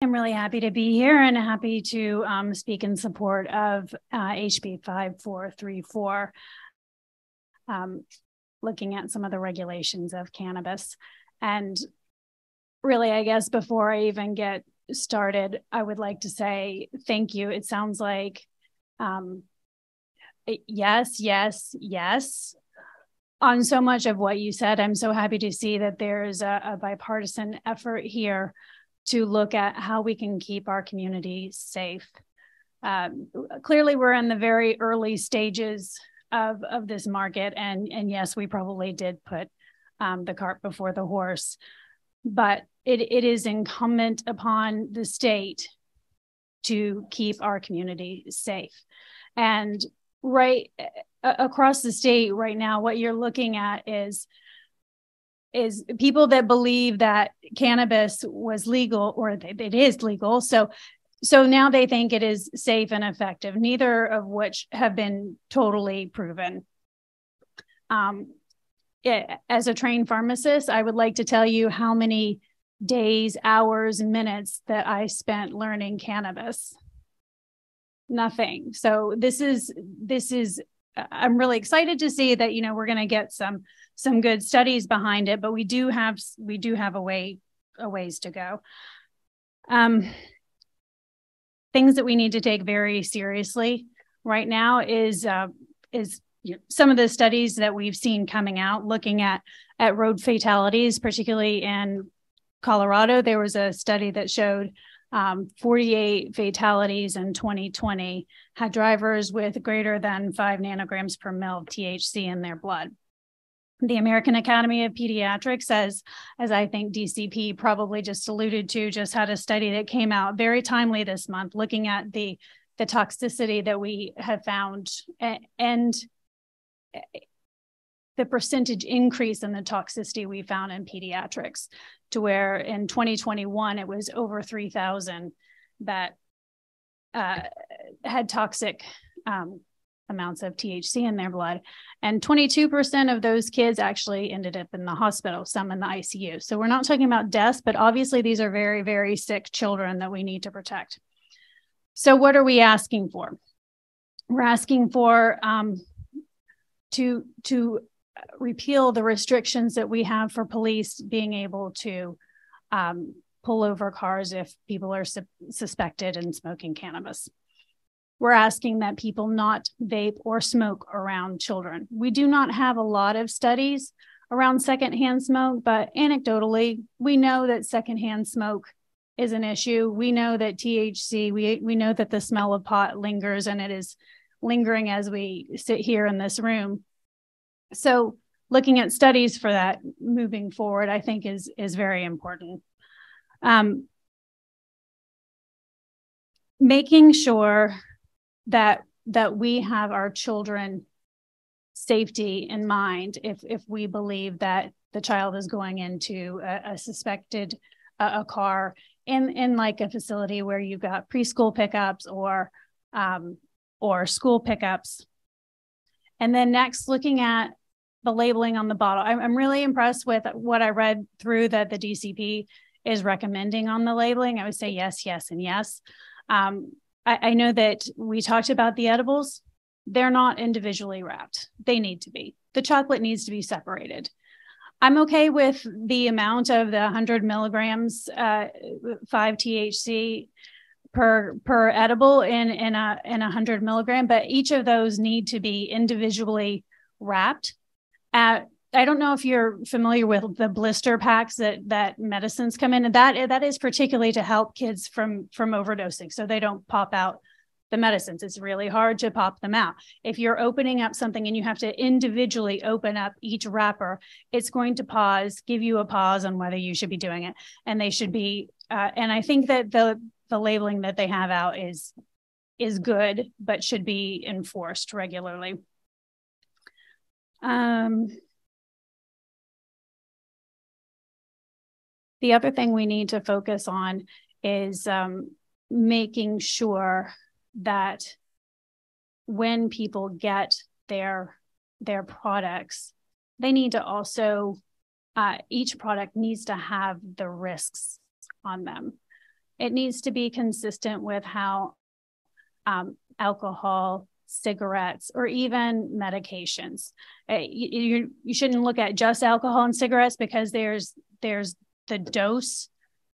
I'm really happy to be here and happy to speak in support of HB 5434, looking at some of the regulations of cannabis. And really, I guess before I even get started, I would like to say thank you. It sounds like yes, yes, yes on so much of what you said. I'm so happy to see that there's a bipartisan effort here to look at how we can keep our community safe. Clearly, we're in the very early stages of this market, and yes, we probably did put the cart before the horse, but it is incumbent upon the state to keep our community safe. And right across the state right now, what you're looking at is people that believe that cannabis was legal, or it is legal. So now they think it is safe and effective, neither of which have been totally proven. As a trained pharmacist, I would like to tell you how many days, hours, minutes that I spent learning cannabis. Nothing. So this is I'm really excited to see that, we're going to get some good studies behind it, but we do have a ways to go. Things that we need to take very seriously right now is some of the studies that we've seen coming out looking at road fatalities, particularly in Colorado. There was a study that showed 48 fatalities in 2020 had drivers with greater than 5 nanograms per mil of THC in their blood. The American Academy of Pediatrics, as I think DCP probably just alluded to, just had a study that came out very timely this month looking at the toxicity that we have found and the percentage increase in the toxicity we found in pediatrics, to where in 2021, it was over 3,000 that had toxic amounts of THC in their blood. And 22% of those kids actually ended up in the hospital, some in the ICU. So we're not talking about deaths, but obviously these are very, very sick children that we need to protect. So what are we asking for? We're asking for to repeal the restrictions that we have for police being able to pull over cars if people are suspected in smoking cannabis. We're asking that people not vape or smoke around children. We do not have a lot of studies around secondhand smoke, but anecdotally, we know that secondhand smoke is an issue. We know that THC, we know that the smell of pot lingers, and it is lingering as we sit here in this room. So looking at studies for that moving forward, I think is very important. Making sure that we have our children safety in mind if we believe that the child is going into a suspected a car in like a facility where you've got preschool pickups or school pickups. And then next, looking at the labeling on the bottle. I'm really impressed with what I read through that the DCP is recommending on the labeling. I would say yes, yes, and yes. I know that we talked about the edibles. They're not individually wrapped. They need to be. The chocolate needs to be separated. I'm okay with the amount of the 100 milligrams, 5 THC per edible in a 100 milligram, but each of those need to be individually wrapped. I don't know if you're familiar with the blister packs that medicines come in, and that is particularly to help kids from overdosing, so they don't pop out the medicines. It's really hard to pop them out. If you're opening up something and you have to individually open up each wrapper, it's going to give you a pause on whether you should be doing it, and they should be. And I think that the labeling that they have out is good, but should be enforced regularly. The other thing we need to focus on is making sure that when people get their products, they need to also, each product needs to have the risks on them. it needs to be consistent with how alcohol, cigarettes, or even medications. You shouldn't look at just alcohol and cigarettes, because there's the dose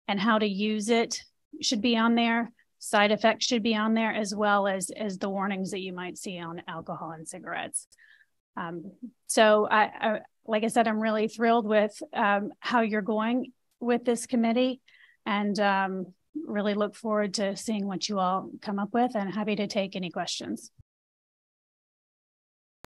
and how to use it should be on there. Side effects should be on there, as well as the warnings that you might see on alcohol and cigarettes. So I like I said, I'm really thrilled with how you're going with this committee, and really look forward to seeing what you all come up with, and happy to take any questions.